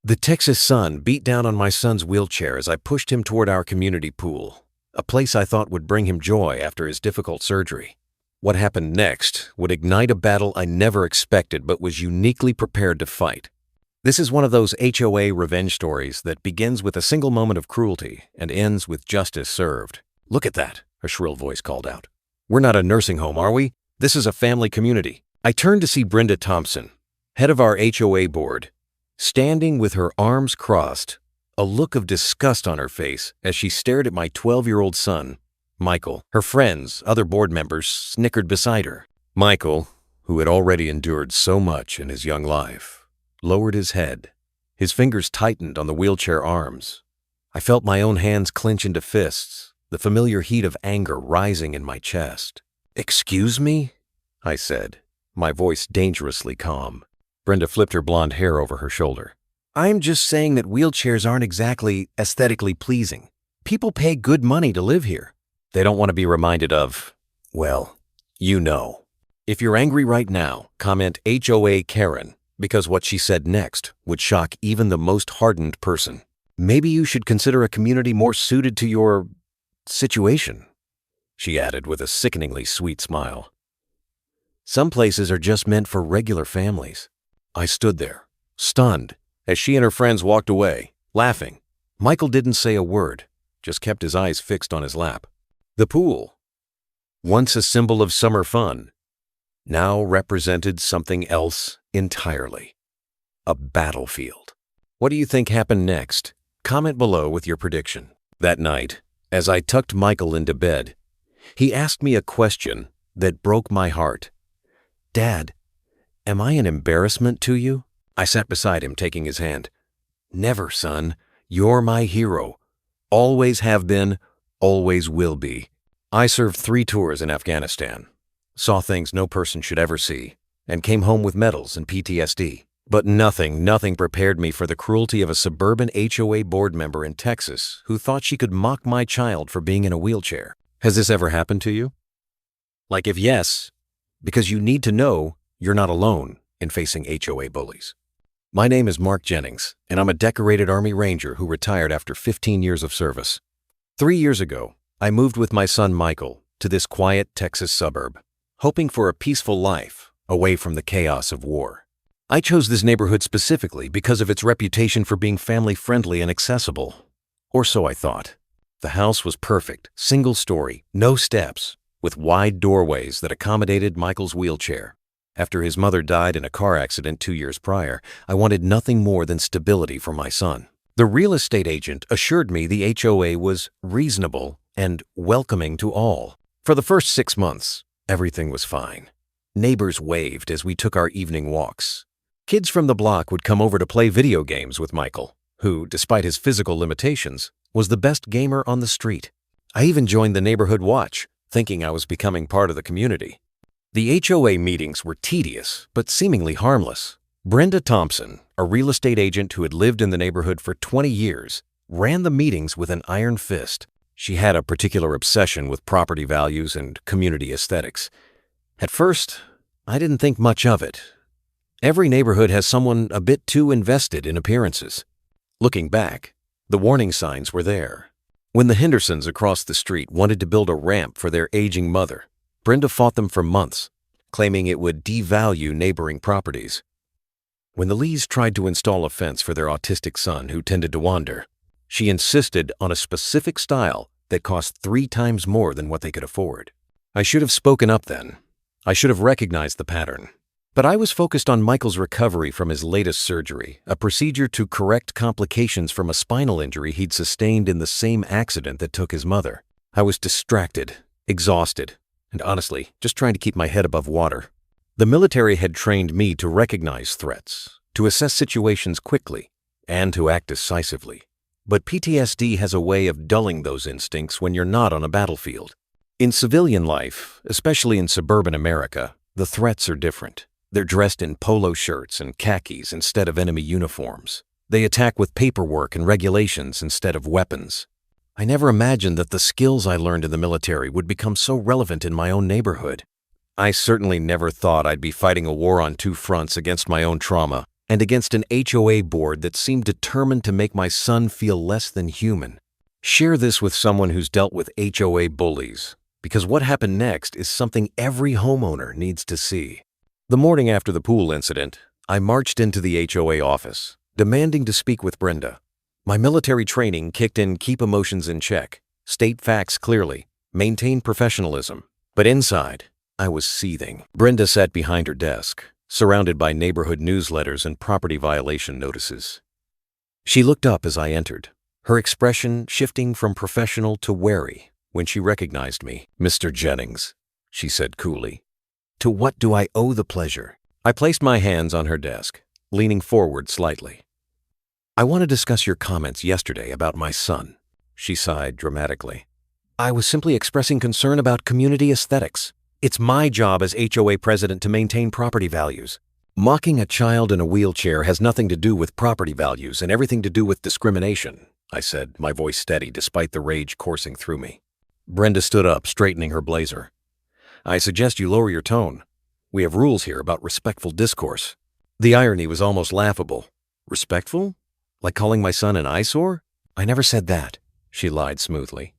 The Texas sun beat down on my son's wheelchair as I pushed him toward our community pool, a place I thought would bring him joy after his difficult surgery. What happened next would ignite a battle I never expected but was uniquely prepared to fight. This is one of those HOA revenge stories that begins with a single moment of cruelty and ends with justice served. "Look at that," a shrill voice called out. "We're not a nursing home, are we? This is a family community." I turned to see Brenda Thompson, head of our HOA board, standing with her arms crossed, a look of disgust on her face as she stared at my 12-year-old son, Michael. Her friends, other board members, snickered beside her. Michael, who had already endured so much in his young life, lowered his head. His fingers tightened on the wheelchair arms. I felt my own hands clench into fists, the familiar heat of anger rising in my chest. "Excuse me?" I said, my voice dangerously calm. Brenda flipped her blonde hair over her shoulder. "I'm just saying that wheelchairs aren't exactly aesthetically pleasing. People pay good money to live here. They don't want to be reminded of, well, you know." If you're angry right now, comment HOA Karen, because what she said next would shock even the most hardened person. "Maybe you should consider a community more suited to your situation," she added with a sickeningly sweet smile. "Some places are just meant for regular families." I stood there, stunned, as she and her friends walked away, laughing. Michael didn't say a word, just kept his eyes fixed on his lap. The pool, once a symbol of summer fun, now represented something else entirely. A battlefield. What do you think happened next? Comment below with your prediction. That night, as I tucked Michael into bed, he asked me a question that broke my heart. "Dad, am I an embarrassment to you?" I sat beside him, taking his hand. "Never, son. You're my hero. Always have been, always will be." I served 3 tours in Afghanistan, saw things no person should ever see, and came home with medals and PTSD. But nothing prepared me for the cruelty of a suburban HOA board member in Texas who thought she could mock my child for being in a wheelchair. Has this ever happened to you? Like, if yes, because you need to know you're not alone in facing HOA bullies. My name is Mark Jennings, and I'm a decorated Army Ranger who retired after 15 years of service. 3 years ago, I moved with my son Michael to this quiet Texas suburb, hoping for a peaceful life away from the chaos of war. I chose this neighborhood specifically because of its reputation for being family-friendly and accessible. Or so I thought. The house was perfect, single-story, no steps, with wide doorways that accommodated Michael's wheelchair. After his mother died in a car accident 2 years prior, I wanted nothing more than stability for my son. The real estate agent assured me the HOA was reasonable and welcoming to all. For the first 6 months, everything was fine. Neighbors waved as we took our evening walks. Kids from the block would come over to play video games with Michael, who, despite his physical limitations, was the best gamer on the street. I even joined the neighborhood watch, thinking I was becoming part of the community. The HOA meetings were tedious, but seemingly harmless. Brenda Thompson, a real estate agent who had lived in the neighborhood for 20 years, ran the meetings with an iron fist. She had a particular obsession with property values and community aesthetics. At first, I didn't think much of it. Every neighborhood has someone a bit too invested in appearances. Looking back, the warning signs were there. When the Hendersons across the street wanted to build a ramp for their aging mother, Brenda fought them for months, claiming it would devalue neighboring properties. When the Lees tried to install a fence for their autistic son who tended to wander, she insisted on a specific style that cost 3 times more than what they could afford. I should have spoken up then. I should have recognized the pattern. But I was focused on Michael's recovery from his latest surgery, a procedure to correct complications from a spinal injury he'd sustained in the same accident that took his mother. I was distracted, exhausted, and honestly, just trying to keep my head above water. The military had trained me to recognize threats, to assess situations quickly, and to act decisively. But PTSD has a way of dulling those instincts when you're not on a battlefield. In civilian life, especially in suburban America, the threats are different. They're dressed in polo shirts and khakis instead of enemy uniforms. They attack with paperwork and regulations instead of weapons. I never imagined that the skills I learned in the military would become so relevant in my own neighborhood. I certainly never thought I'd be fighting a war on 2 fronts against my own trauma, and against an HOA board that seemed determined to make my son feel less than human. Share this with someone who's dealt with HOA bullies, because what happened next is something every homeowner needs to see. The morning after the pool incident, I marched into the HOA office, demanding to speak with Brenda. My military training kicked in keep emotions in check, state facts clearly, maintain professionalism. But inside, I was seething. Brenda sat behind her desk, surrounded by neighborhood newsletters and property violation notices. She looked up as I entered, her expression shifting from professional to wary when she recognized me. "Mr. Jennings," she said coolly, "to what do I owe the pleasure?" I placed my hands on her desk, leaning forward slightly. "I want to discuss your comments yesterday about my son," she sighed dramatically. "I was simply expressing concern about community aesthetics. It's my job as HOA president to maintain property values. Mocking a child in a wheelchair has nothing to do with property values and everything to do with discrimination," I said, my voice steady despite the rage coursing through me. Brenda stood up, straightening her blazer. "I suggest you lower your tone. We have rules here about respectful discourse." The irony was almost laughable. Respectful? Like calling my son an eyesore? "I never said that," she lied smoothly.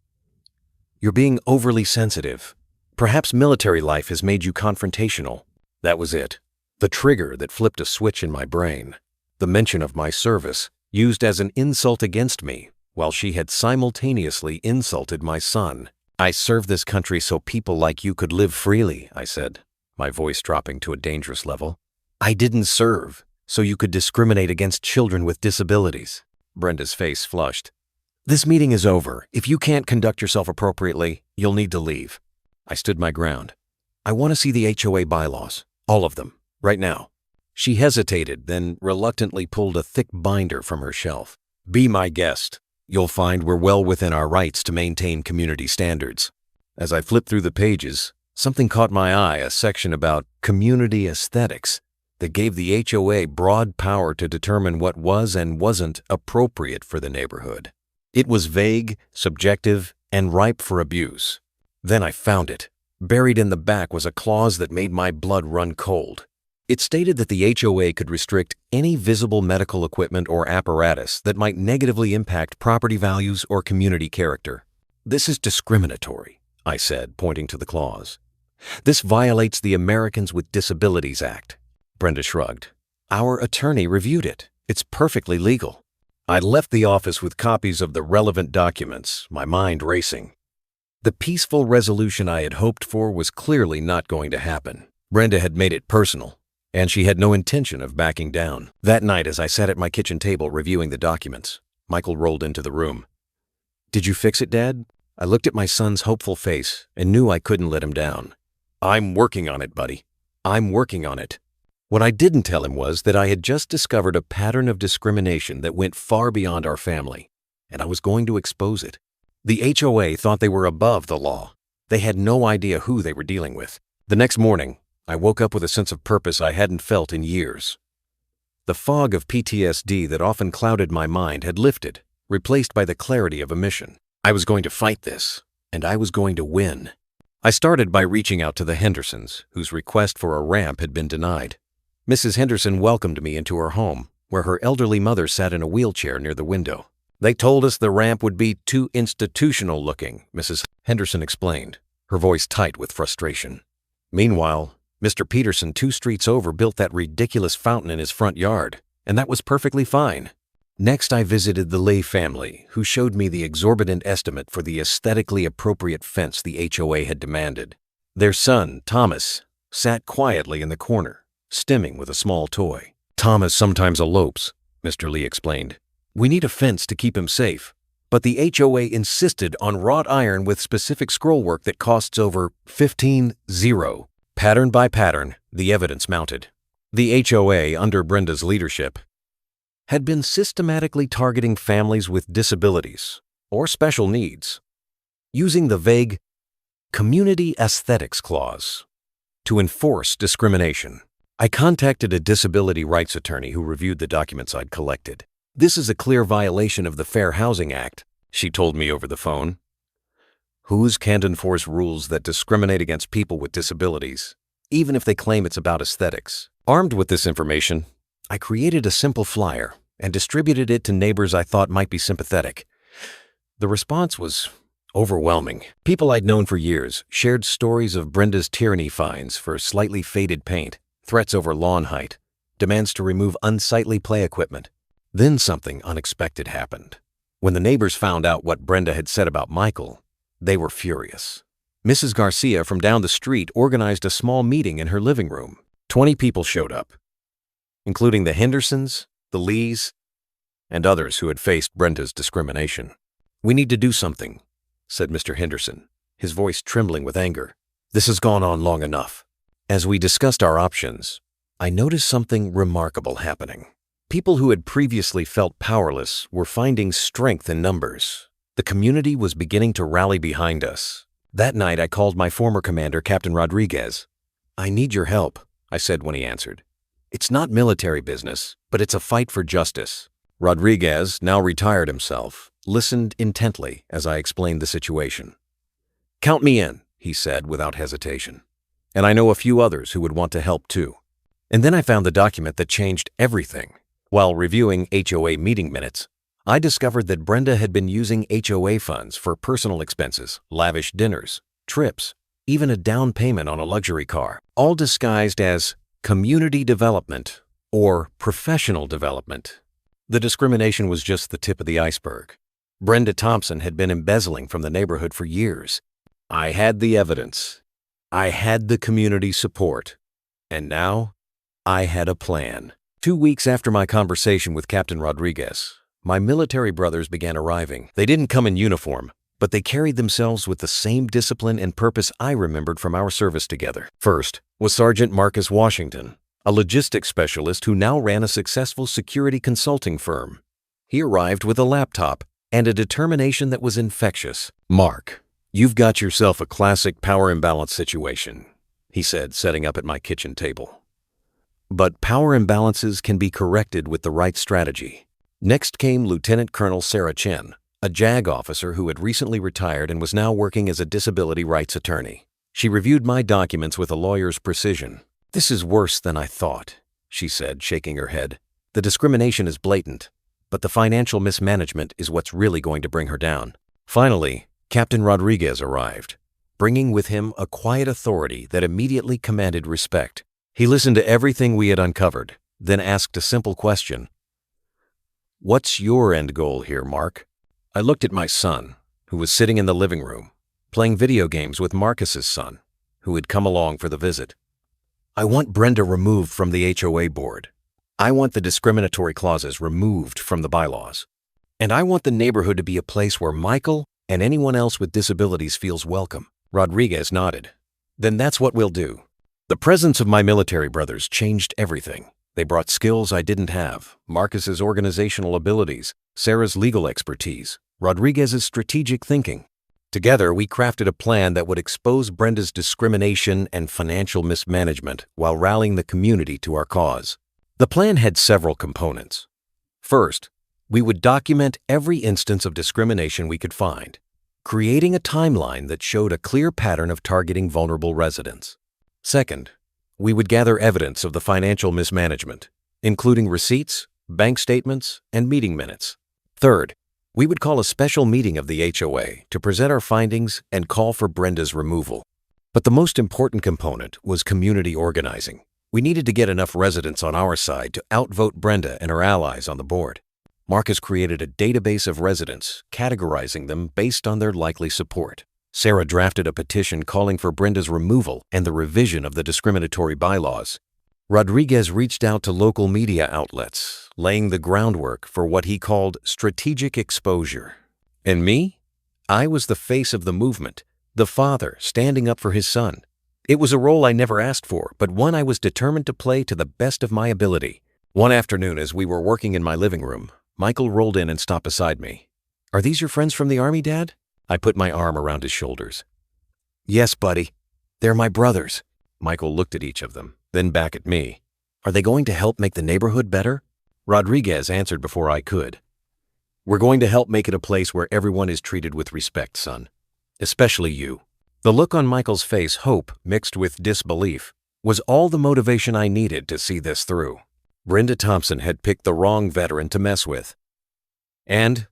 "You're being overly sensitive. Perhaps military life has made you confrontational." That was it. The trigger that flipped a switch in my brain. The mention of my service, used as an insult against me, while she had simultaneously insulted my son. "I serve this country so people like you could live freely," I said, my voice dropping to a dangerous level. "I didn't serve so you could discriminate against children with disabilities." Brenda's face flushed. "This meeting is over. If you can't conduct yourself appropriately, you'll need to leave." I stood my ground. "I want to see the HOA bylaws. All of them. Right now." She hesitated, then reluctantly pulled a thick binder from her shelf. "Be my guest. You'll find we're well within our rights to maintain community standards." As I flipped through the pages, something caught my eye, a section about community aesthetics that gave the HOA broad power to determine what was and wasn't appropriate for the neighborhood. It was vague, subjective, and ripe for abuse. Then I found it. Buried in the back was a clause that made my blood run cold. It stated that the HOA could restrict any visible medical equipment or apparatus that might negatively impact property values or community character. "This is discriminatory," I said, pointing to the clause. "This violates the Americans with Disabilities Act." Brenda shrugged. "Our attorney reviewed it. It's perfectly legal." I left the office with copies of the relevant documents, my mind racing. The peaceful resolution I had hoped for was clearly not going to happen. Brenda had made it personal, and she had no intention of backing down. That night, as I sat at my kitchen table reviewing the documents, Michael rolled into the room. "Did you fix it, Dad?" I looked at my son's hopeful face and knew I couldn't let him down. "I'm working on it, buddy. I'm working on it." What I didn't tell him was that I had just discovered a pattern of discrimination that went far beyond our family, and I was going to expose it. The HOA thought they were above the law. They had no idea who they were dealing with. The next morning, I woke up with a sense of purpose I hadn't felt in years. The fog of PTSD that often clouded my mind had lifted, replaced by the clarity of a mission. I was going to fight this, and I was going to win. I started by reaching out to the Hendersons, whose request for a ramp had been denied. Mrs. Henderson welcomed me into her home, where her elderly mother sat in a wheelchair near the window. "They told us the ramp would be too institutional looking," Mrs. Henderson explained, her voice tight with frustration. Meanwhile, Mr. Peterson 2 streets over built that ridiculous fountain in his front yard, and that was perfectly fine. Next, I visited the Lay family, who showed me the exorbitant estimate for the aesthetically appropriate fence the HOA had demanded. Their son, Thomas, sat quietly in the corner, stimming with a small toy. "Thomas sometimes elopes," Mr. Lee explained. "We need a fence to keep him safe, but the HOA insisted on wrought iron with specific scrollwork that costs over $15,000. Pattern by pattern, the evidence mounted. The HOA, under Brenda's leadership, had been systematically targeting families with disabilities or special needs, using the vague community aesthetics clause to enforce discrimination. I contacted a disability rights attorney who reviewed the documents I'd collected. "This is a clear violation of the Fair Housing Act," she told me over the phone. "Who's can't enforce rules that discriminate against people with disabilities, even if they claim it's about aesthetics?" Armed with this information, I created a simple flyer and distributed it to neighbors I thought might be sympathetic. The response was overwhelming. People I'd known for years shared stories of Brenda's tyranny fines for slightly faded paint, threats over lawn height, demands to remove unsightly play equipment. Then something unexpected happened. When the neighbors found out what Brenda had said about Michael, they were furious. Mrs. Garcia from down the street organized a small meeting in her living room. 20 people showed up, including the Hendersons, the Lees, and others who had faced Brenda's discrimination. "We need to do something," said Mr. Henderson, his voice trembling with anger. "This has gone on long enough." As we discussed our options, I noticed something remarkable happening. People who had previously felt powerless were finding strength in numbers. The community was beginning to rally behind us. That night, I called my former commander, Captain Rodriguez. "I need your help," I said when he answered. "It's not military business, but it's a fight for justice." Rodriguez, now retired himself, listened intently as I explained the situation. "Count me in," he said without hesitation. "And I know a few others who would want to help too." And then I found the document that changed everything. While reviewing HOA meeting minutes, I discovered that Brenda had been using HOA funds for personal expenses, lavish dinners, trips, even a down payment on a luxury car, all disguised as community development or professional development. The discrimination was just the tip of the iceberg. Brenda Thompson had been embezzling from the neighborhood for years. I had the evidence. I had the community support. And now, I had a plan. 2 weeks after my conversation with Captain Rodriguez, my military brothers began arriving. They didn't come in uniform, but they carried themselves with the same discipline and purpose I remembered from our service together. First was Sergeant Marcus Washington, a logistics specialist who now ran a successful security consulting firm. He arrived with a laptop and a determination that was infectious. "Mark, you've got yourself a classic power imbalance situation," he said, setting up at my kitchen table. "But power imbalances can be corrected with the right strategy." Next came Lieutenant Colonel Sarah Chen, a JAG officer who had recently retired and was now working as a disability rights attorney. She reviewed my documents with a lawyer's precision. "This is worse than I thought," she said, shaking her head. "The discrimination is blatant, but the financial mismanagement is what's really going to bring her down." Finally, Captain Rodriguez arrived, bringing with him a quiet authority that immediately commanded respect. He listened to everything we had uncovered, then asked a simple question. "What's your end goal here, Mark?" I looked at my son, who was sitting in the living room, playing video games with Marcus's son, who had come along for the visit. "I want Brenda removed from the HOA board. I want the discriminatory clauses removed from the bylaws. And I want the neighborhood to be a place where Michael and anyone else with disabilities feels welcome." Rodriguez nodded. "Then that's what we'll do." The presence of my military brothers changed everything. They brought skills I didn't have, Marcus's organizational abilities, Sarah's legal expertise, Rodriguez's strategic thinking. Together, we crafted a plan that would expose Brenda's discrimination and financial mismanagement while rallying the community to our cause. The plan had several components. First, we would document every instance of discrimination we could find, creating a timeline that showed a clear pattern of targeting vulnerable residents. Second, we would gather evidence of the financial mismanagement, including receipts, bank statements, and meeting minutes. Third, we would call a special meeting of the HOA to present our findings and call for Brenda's removal. But the most important component was community organizing. We needed to get enough residents on our side to outvote Brenda and her allies on the board. Marcus created a database of residents, categorizing them based on their likely support. Sarah drafted a petition calling for Brenda's removal and the revision of the discriminatory bylaws. Rodriguez reached out to local media outlets, laying the groundwork for what he called strategic exposure. And me? I was the face of the movement, the father standing up for his son. It was a role I never asked for, but one I was determined to play to the best of my ability. One afternoon, as we were working in my living room, Michael rolled in and stopped beside me. "Are these your friends from the Army, Dad?" I put my arm around his shoulders. "Yes, buddy. They're my brothers." Michael looked at each of them, then back at me. "Are they going to help make the neighborhood better?" Rodriguez answered before I could. "We're going to help make it a place where everyone is treated with respect, son. Especially you." The look on Michael's face, hope mixed with disbelief, was all the motivation I needed to see this through. Brenda Thompson had picked the wrong veteran to mess with. And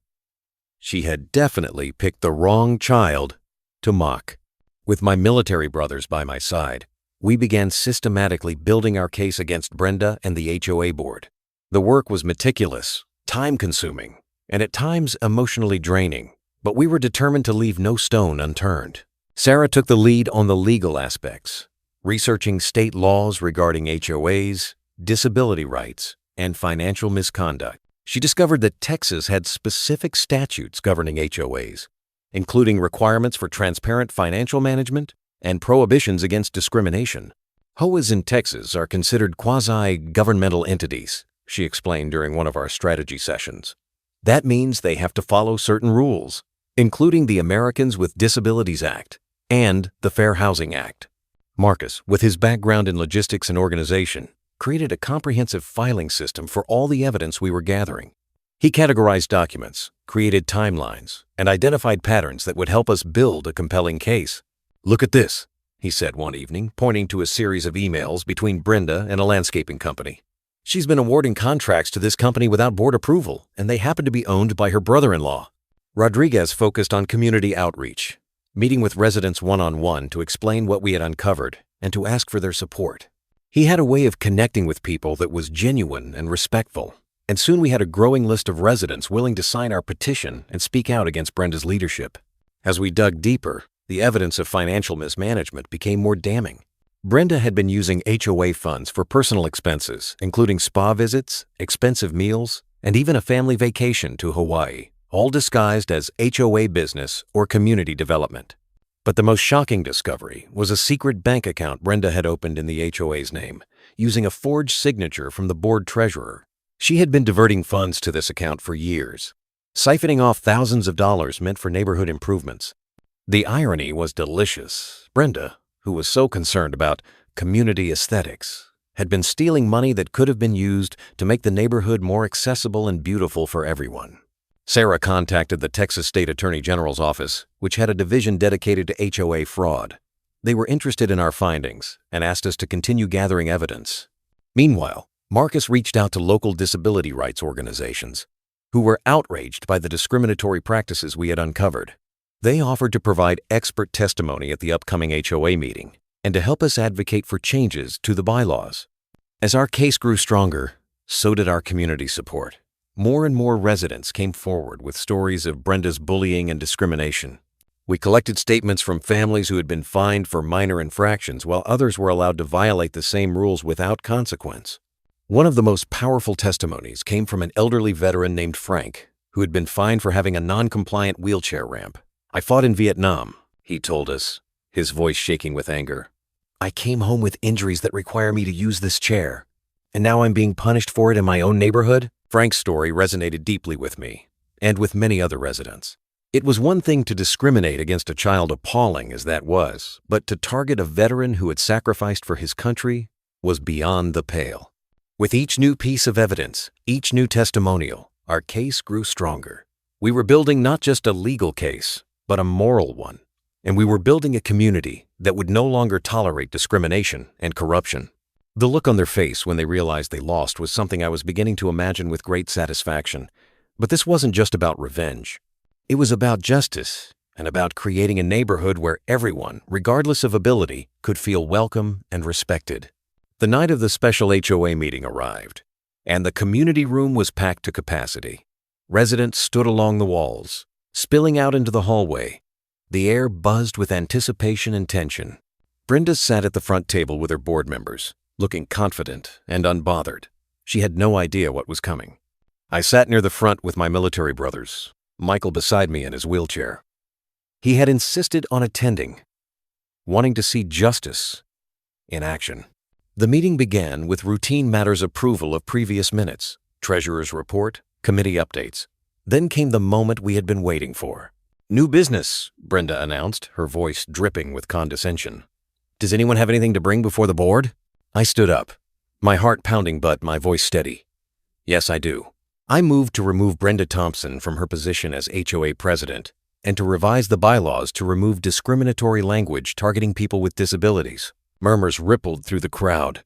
she had definitely picked the wrong child to mock. With my military brothers by my side, we began systematically building our case against Brenda and the HOA board. The work was meticulous, time-consuming, and at times emotionally draining, but we were determined to leave no stone unturned. Sarah took the lead on the legal aspects, researching state laws regarding HOAs, disability rights, and financial misconduct. She discovered that Texas had specific statutes governing HOAs, including requirements for transparent financial management and prohibitions against discrimination. HOAs in Texas are considered quasi-governmental entities, she explained during one of our strategy sessions. That means they have to follow certain rules, including the Americans with Disabilities Act and the Fair Housing Act. Marcus, with his background in logistics and organization, created a comprehensive filing system for all the evidence we were gathering. He categorized documents, created timelines, and identified patterns that would help us build a compelling case. "Look at this," he said one evening, pointing to a series of emails between Brenda and a landscaping company. "She's been awarding contracts to this company without board approval, and they happen to be owned by her brother-in-law." Rodriguez focused on community outreach, meeting with residents one-on-one to explain what we had uncovered and to ask for their support. He had a way of connecting with people that was genuine and respectful, and soon we had a growing list of residents willing to sign our petition and speak out against Brenda's leadership. As we dug deeper, the evidence of financial mismanagement became more damning. Brenda had been using HOA funds for personal expenses, including spa visits, expensive meals, and even a family vacation to Hawaii, all disguised as HOA business or community development. But the most shocking discovery was a secret bank account Brenda had opened in the HOA's name, using a forged signature from the board treasurer. She had been diverting funds to this account for years, siphoning off thousands of dollars meant for neighborhood improvements. The irony was delicious. Brenda, who was so concerned about community aesthetics, had been stealing money that could have been used to make the neighborhood more accessible and beautiful for everyone. Sarah contacted the Texas State Attorney General's office, which had a division dedicated to HOA fraud. They were interested in our findings and asked us to continue gathering evidence. Meanwhile, Marcus reached out to local disability rights organizations, who were outraged by the discriminatory practices we had uncovered. They offered to provide expert testimony at the upcoming HOA meeting and to help us advocate for changes to the bylaws. As our case grew stronger, so did our community support. More and more residents came forward with stories of Brenda's bullying and discrimination. We collected statements from families who had been fined for minor infractions while others were allowed to violate the same rules without consequence. One of the most powerful testimonies came from an elderly veteran named Frank, who had been fined for having a non-compliant wheelchair ramp. "I fought in Vietnam," he told us, his voice shaking with anger. "I came home with injuries that require me to use this chair, and now I'm being punished for it in my own neighborhood?" Frank's story resonated deeply with me, and with many other residents. It was one thing to discriminate against a child, appalling as that was, but to target a veteran who had sacrificed for his country was beyond the pale. With each new piece of evidence, each new testimonial, our case grew stronger. We were building not just a legal case, but a moral one, and we were building a community that would no longer tolerate discrimination and corruption. The look on their face when they realized they lost was something I was beginning to imagine with great satisfaction. But this wasn't just about revenge. It was about justice and about creating a neighborhood where everyone, regardless of ability, could feel welcome and respected. The night of the special HOA meeting arrived, and the community room was packed to capacity. Residents stood along the walls, spilling out into the hallway. The air buzzed with anticipation and tension. Brenda sat at the front table with her board members, looking confident and unbothered. She had no idea what was coming. I sat near the front with my military brothers, Michael beside me in his wheelchair. He had insisted on attending, wanting to see justice in action. The meeting began with routine matters approval of previous minutes, treasurer's report, committee updates. Then came the moment we had been waiting for. "New business," Brenda announced, her voice dripping with condescension. "Does anyone have anything to bring before the board?" I stood up, my heart pounding but my voice steady. "Yes, I do." I moved to remove Brenda Thompson from her position as HOA president and to revise the bylaws to remove discriminatory language targeting people with disabilities. Murmurs rippled through the crowd.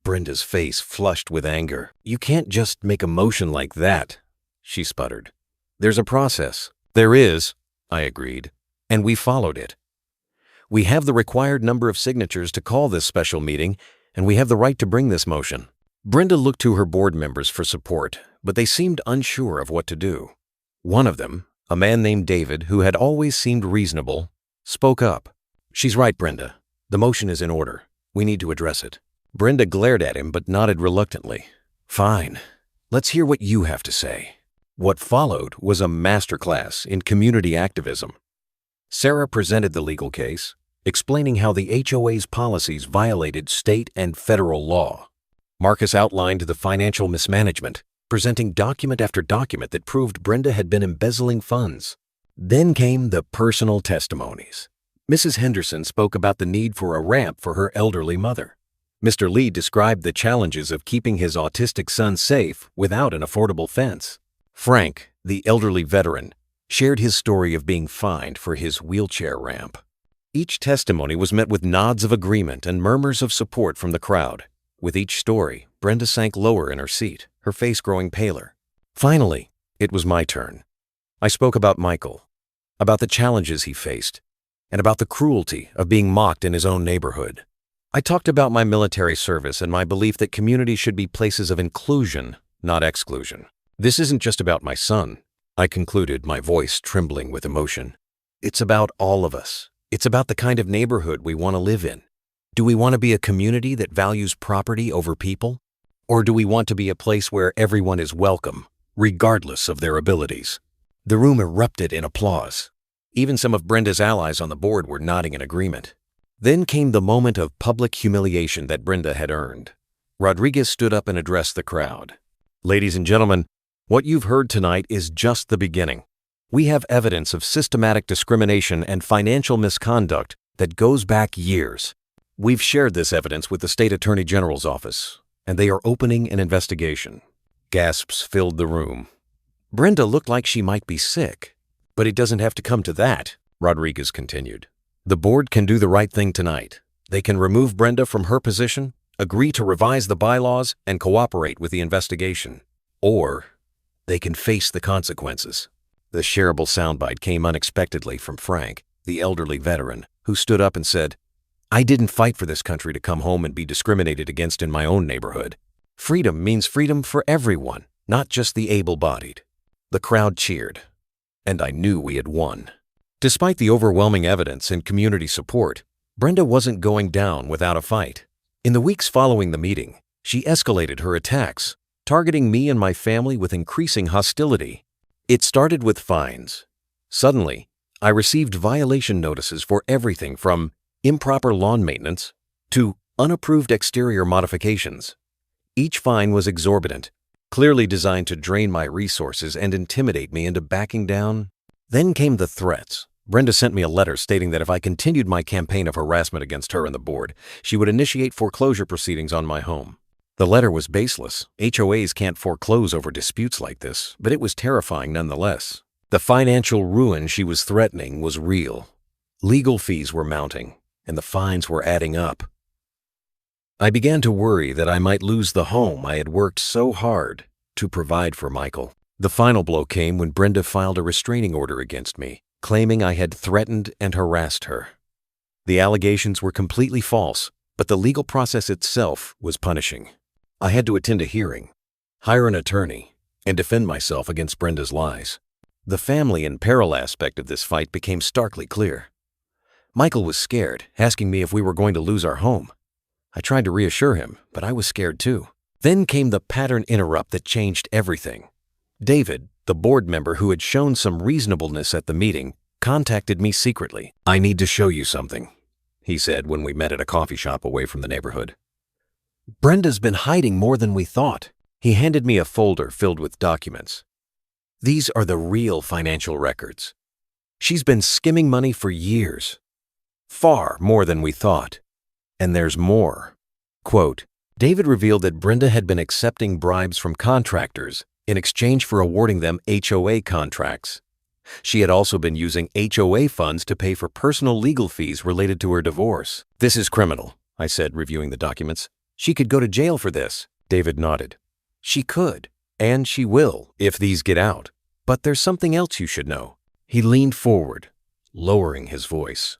Brenda's face flushed with anger. "You can't just make a motion like that," she sputtered. "There's a process." "There is," I agreed, "and we followed it. We have the required number of signatures to call this special meeting, and we have the right to bring this motion." Brenda looked to her board members for support, but they seemed unsure of what to do. One of them, a man named David, who had always seemed reasonable, spoke up. "She's right, Brenda. The motion is in order. We need to address it." Brenda glared at him but nodded reluctantly. "Fine. Let's hear what you have to say." What followed was a masterclass in community activism. Sarah presented the legal case, explaining how the HOA's policies violated state and federal law. Marcus outlined the financial mismanagement, presenting document after document that proved Brenda had been embezzling funds. Then came the personal testimonies. Mrs. Henderson spoke about the need for a ramp for her elderly mother. Mr. Lee described the challenges of keeping his autistic son safe without an affordable fence. Frank, the elderly veteran, shared his story of being fined for his wheelchair ramp. Each testimony was met with nods of agreement and murmurs of support from the crowd. With each story, Brenda sank lower in her seat, her face growing paler. Finally, it was my turn. I spoke about Michael, about the challenges he faced, and about the cruelty of being mocked in his own neighborhood. I talked about my military service and my belief that communities should be places of inclusion, not exclusion. "This isn't just about my son," I concluded, my voice trembling with emotion. "It's about all of us. It's about the kind of neighborhood we want to live in. Do we want to be a community that values property over people? Or do we want to be a place where everyone is welcome, regardless of their abilities?" The room erupted in applause. Even some of Brenda's allies on the board were nodding in agreement. Then came the moment of public humiliation that Brenda had earned. Rodriguez stood up and addressed the crowd. "Ladies and gentlemen, what you've heard tonight is just the beginning. We have evidence of systematic discrimination and financial misconduct that goes back years. We've shared this evidence with the State Attorney General's office, and they are opening an investigation." Gasps filled the room. Brenda looked like she might be sick. "But it doesn't have to come to that," Rodriguez continued. "The board can do the right thing tonight. They can remove Brenda from her position, agree to revise the bylaws, and cooperate with the investigation. Or they can face the consequences." The shareable soundbite came unexpectedly from Frank, the elderly veteran, who stood up and said, "I didn't fight for this country to come home and be discriminated against in my own neighborhood. Freedom means freedom for everyone, not just the able-bodied." The crowd cheered, and I knew we had won. Despite the overwhelming evidence and community support, Brenda wasn't going down without a fight. In the weeks following the meeting, she escalated her attacks, targeting me and my family with increasing hostility. It started with fines. Suddenly, I received violation notices for everything from improper lawn maintenance to unapproved exterior modifications. Each fine was exorbitant, clearly designed to drain my resources and intimidate me into backing down. Then came the threats. Brenda sent me a letter stating that if I continued my campaign of harassment against her and the board, she would initiate foreclosure proceedings on my home. The letter was baseless. HOAs can't foreclose over disputes like this, but it was terrifying nonetheless. The financial ruin she was threatening was real. Legal fees were mounting, and the fines were adding up. I began to worry that I might lose the home I had worked so hard to provide for Michael. The final blow came when Brenda filed a restraining order against me, claiming I had threatened and harassed her. The allegations were completely false, but the legal process itself was punishing. I had to attend a hearing, hire an attorney, and defend myself against Brenda's lies. The family and peril aspect of this fight became starkly clear. Michael was scared, asking me if we were going to lose our home. I tried to reassure him, but I was scared too. Then came the pattern interrupt that changed everything. David, the board member who had shown some reasonableness at the meeting, contacted me secretly. "I need to show you something," he said when we met at a coffee shop away from the neighborhood. "Brenda's been hiding more than we thought." He handed me a folder filled with documents. "These are the real financial records. She's been skimming money for years. Far more than we thought. And there's more." Quote, David revealed that Brenda had been accepting bribes from contractors in exchange for awarding them HOA contracts. She had also been using HOA funds to pay for personal legal fees related to her divorce. "This is criminal," I said, reviewing the documents. She could go to jail for this. David nodded. She could, and she will, if these get out. But there's something else you should know. He leaned forward, lowering his voice.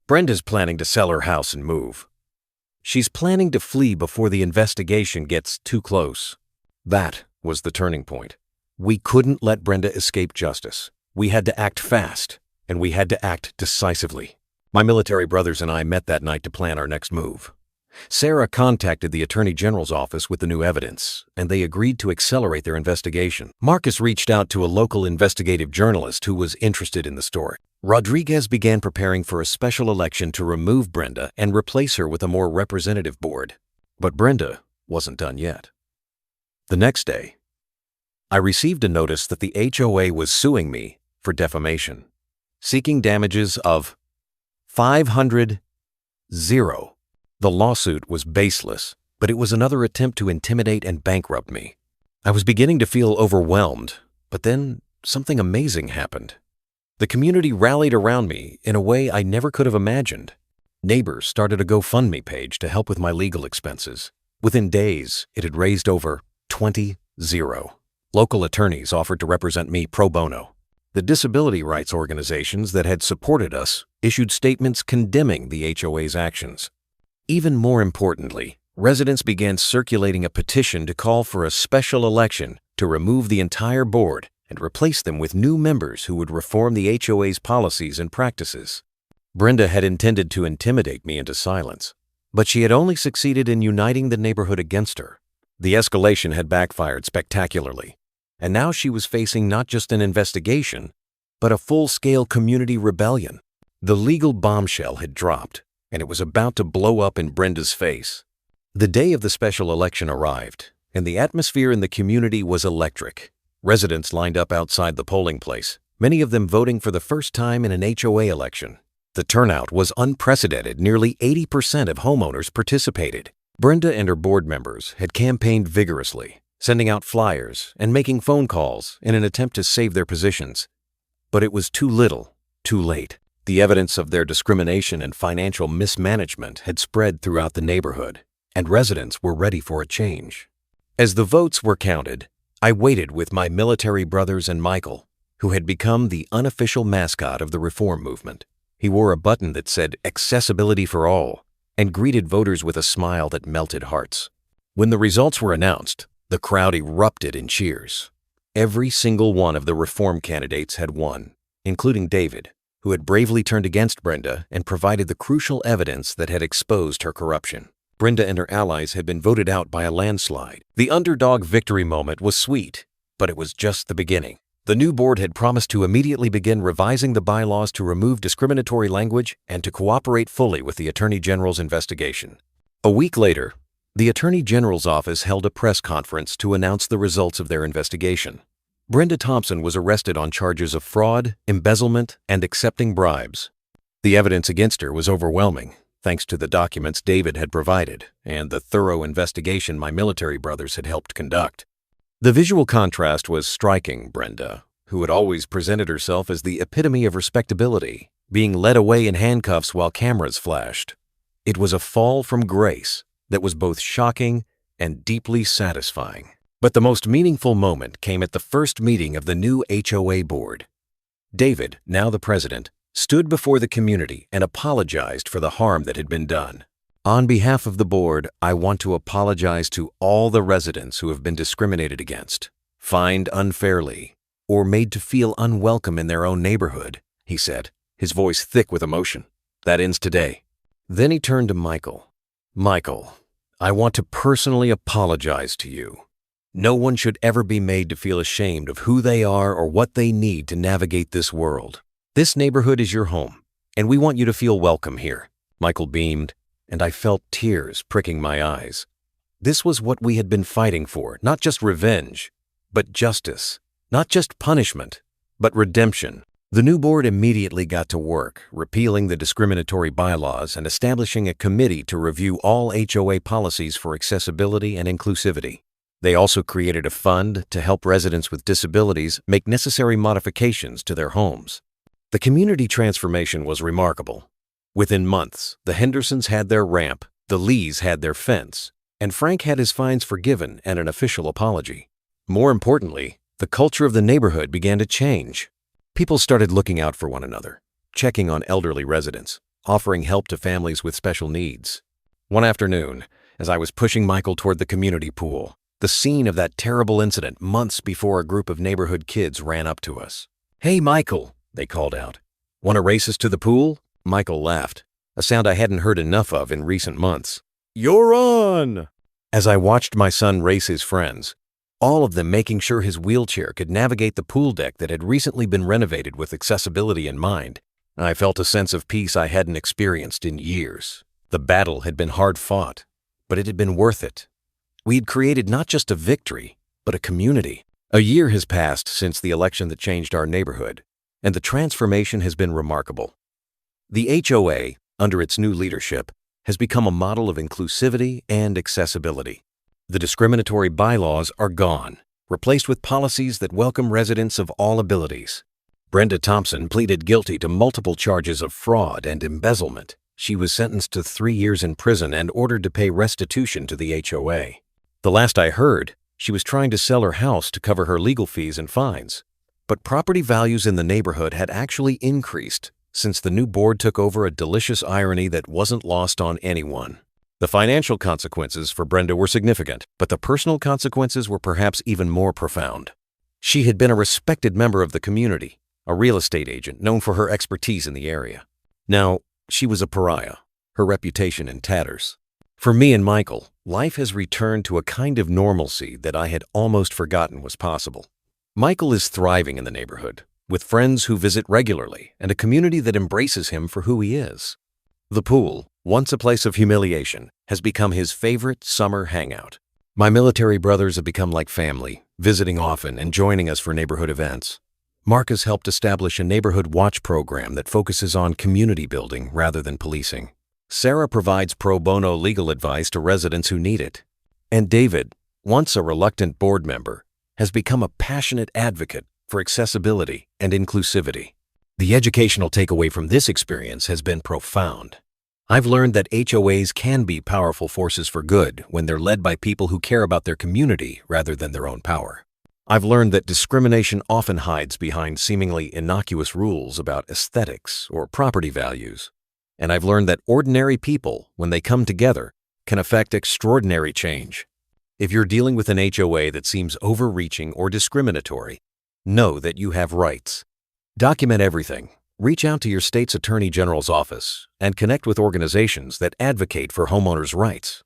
Brenda's planning to sell her house and move. She's planning to flee before the investigation gets too close. That was the turning point. We couldn't let Brenda escape justice. We had to act fast, and we had to act decisively. My military brothers and I met that night to plan our next move. Sarah contacted the Attorney General's office with the new evidence, and they agreed to accelerate their investigation. Marcus reached out to a local investigative journalist who was interested in the story. Rodriguez began preparing for a special election to remove Brenda and replace her with a more representative board. But Brenda wasn't done yet. The next day, I received a notice that the HOA was suing me for defamation, seeking damages of $500,000. The lawsuit was baseless, but it was another attempt to intimidate and bankrupt me. I was beginning to feel overwhelmed, but then something amazing happened. The community rallied around me in a way I never could have imagined. Neighbors started a GoFundMe page to help with my legal expenses. Within days, it had raised over $20,000. Local attorneys offered to represent me pro bono. The disability rights organizations that had supported us issued statements condemning the HOA's actions. Even more importantly, residents began circulating a petition to call for a special election to remove the entire board and replace them with new members who would reform the HOA's policies and practices. Brenda had intended to intimidate me into silence, but she had only succeeded in uniting the neighborhood against her. The escalation had backfired spectacularly, and now she was facing not just an investigation, but a full-scale community rebellion. The legal bombshell had dropped, and it was about to blow up in Brenda's face. The day of the special election arrived, and the atmosphere in the community was electric. Residents lined up outside the polling place, many of them voting for the first time in an HOA election. The turnout was unprecedented. Nearly 80% of homeowners participated. Brenda and her board members had campaigned vigorously, sending out flyers and making phone calls in an attempt to save their positions. But it was too little, too late. The evidence of their discrimination and financial mismanagement had spread throughout the neighborhood, and residents were ready for a change. As the votes were counted, I waited with my military brothers and Michael, who had become the unofficial mascot of the reform movement. He wore a button that said "Accessibility for All" and greeted voters with a smile that melted hearts. When the results were announced, the crowd erupted in cheers. Every single one of the reform candidates had won, including David, who had bravely turned against Brenda and provided the crucial evidence that had exposed her corruption. Brenda and her allies had been voted out by a landslide. The underdog victory moment was sweet, but it was just the beginning. The new board had promised to immediately begin revising the bylaws to remove discriminatory language and to cooperate fully with the Attorney General's investigation. A week later, the Attorney General's office held a press conference to announce the results of their investigation. Brenda Thompson was arrested on charges of fraud, embezzlement, and accepting bribes. The evidence against her was overwhelming, thanks to the documents David had provided and the thorough investigation my military brothers had helped conduct. The visual contrast was striking. Brenda, who had always presented herself as the epitome of respectability, being led away in handcuffs while cameras flashed. It was a fall from grace that was both shocking and deeply satisfying. But the most meaningful moment came at the first meeting of the new HOA board. David, now the president, stood before the community and apologized for the harm that had been done. On behalf of the board, I want to apologize to all the residents who have been discriminated against, fined unfairly, or made to feel unwelcome in their own neighborhood, he said, his voice thick with emotion. That ends today. Then he turned to Michael. Michael, I want to personally apologize to you. No one should ever be made to feel ashamed of who they are or what they need to navigate this world. This neighborhood is your home, and we want you to feel welcome here. Michael beamed, and I felt tears pricking my eyes. This was what we had been fighting for, not just revenge, but justice. Not just punishment, but redemption. The new board immediately got to work, repealing the discriminatory bylaws and establishing a committee to review all HOA policies for accessibility and inclusivity. They also created a fund to help residents with disabilities make necessary modifications to their homes. The community transformation was remarkable. Within months, the Hendersons had their ramp, The Lees had their fence, and Frank had his fines forgiven and an official apology. More importantly, the culture of the neighborhood began to change. People started looking out for one another, checking on elderly residents, offering help to families with special needs. One afternoon, as I was pushing Michael toward the community pool, the scene of that terrible incident months before, a group of neighborhood kids ran up to us. "Hey, Michael," they called out. "Want to race us to the pool?" Michael laughed, a sound I hadn't heard enough of in recent months. "You're on!" As I watched my son race his friends, all of them making sure his wheelchair could navigate the pool deck that had recently been renovated with accessibility in mind, I felt a sense of peace I hadn't experienced in years. The battle had been hard fought, but it had been worth it. We had created not just a victory, but a community. A year has passed since the election that changed our neighborhood, and the transformation has been remarkable. The HOA, under its new leadership, has become a model of inclusivity and accessibility. The discriminatory bylaws are gone, replaced with policies that welcome residents of all abilities. Brenda Thompson pleaded guilty to multiple charges of fraud and embezzlement. She was sentenced to 3 years in prison and ordered to pay restitution to the HOA. The last I heard, she was trying to sell her house to cover her legal fees and fines. But property values in the neighborhood had actually increased since the new board took over, a delicious irony that wasn't lost on anyone. The financial consequences for Brenda were significant, but the personal consequences were perhaps even more profound. She had been a respected member of the community, a real estate agent known for her expertise in the area. Now, she was a pariah, her reputation in tatters. For me and Michael, life has returned to a kind of normalcy that I had almost forgotten was possible. Michael is thriving in the neighborhood, with friends who visit regularly and a community that embraces him for who he is. The pool, once a place of humiliation, has become his favorite summer hangout. My military brothers have become like family, visiting often and joining us for neighborhood events. Mark has helped establish a neighborhood watch program that focuses on community building rather than policing. Sarah provides pro bono legal advice to residents who need it. And David, once a reluctant board member, has become a passionate advocate for accessibility and inclusivity. The educational takeaway from this experience has been profound. I've learned that HOAs can be powerful forces for good when they're led by people who care about their community rather than their own power. I've learned that discrimination often hides behind seemingly innocuous rules about aesthetics or property values. And I've learned that ordinary people, when they come together, can affect extraordinary change. If you're dealing with an HOA that seems overreaching or discriminatory, know that you have rights. Document everything. Reach out to your state's Attorney General's office and connect with organizations that advocate for homeowners' rights.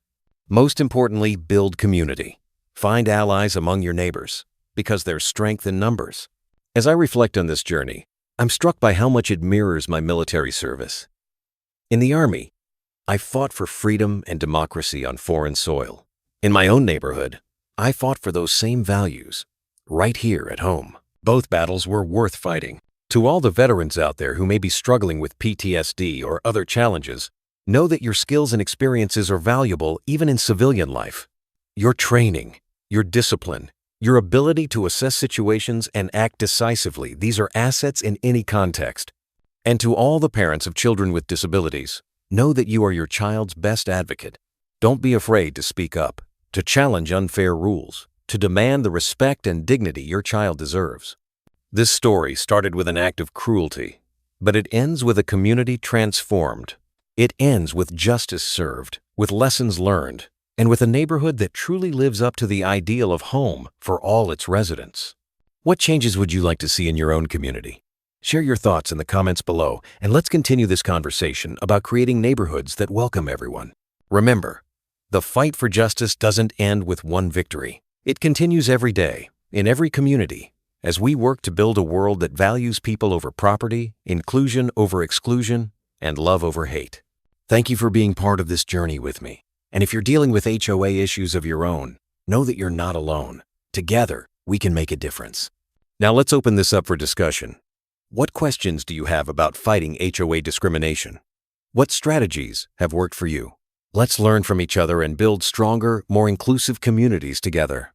Most importantly, build community. Find allies among your neighbors, because there's strength in numbers. As I reflect on this journey, I'm struck by how much it mirrors my military service. In the Army, I fought for freedom and democracy on foreign soil. In my own neighborhood, I fought for those same values, right here at home. Both battles were worth fighting. To all the veterans out there who may be struggling with PTSD or other challenges, know that your skills and experiences are valuable even in civilian life. Your training, your discipline, your ability to assess situations and act decisively, these are assets in any context. And to all the parents of children with disabilities, know that you are your child's best advocate. Don't be afraid to speak up, to challenge unfair rules, to demand the respect and dignity your child deserves. This story started with an act of cruelty, but it ends with a community transformed. It ends with justice served, with lessons learned, and with a neighborhood that truly lives up to the ideal of home for all its residents. What changes would you like to see in your own community? Share your thoughts in the comments below, and let's continue this conversation about creating neighborhoods that welcome everyone. Remember, the fight for justice doesn't end with one victory. It continues every day, in every community, as we work to build a world that values people over property, inclusion over exclusion, and love over hate. Thank you for being part of this journey with me. And if you're dealing with HOA issues of your own, know that you're not alone. Together, we can make a difference. Now let's open this up for discussion. What questions do you have about fighting HOA discrimination? What strategies have worked for you? Let's learn from each other and build stronger, more inclusive communities together.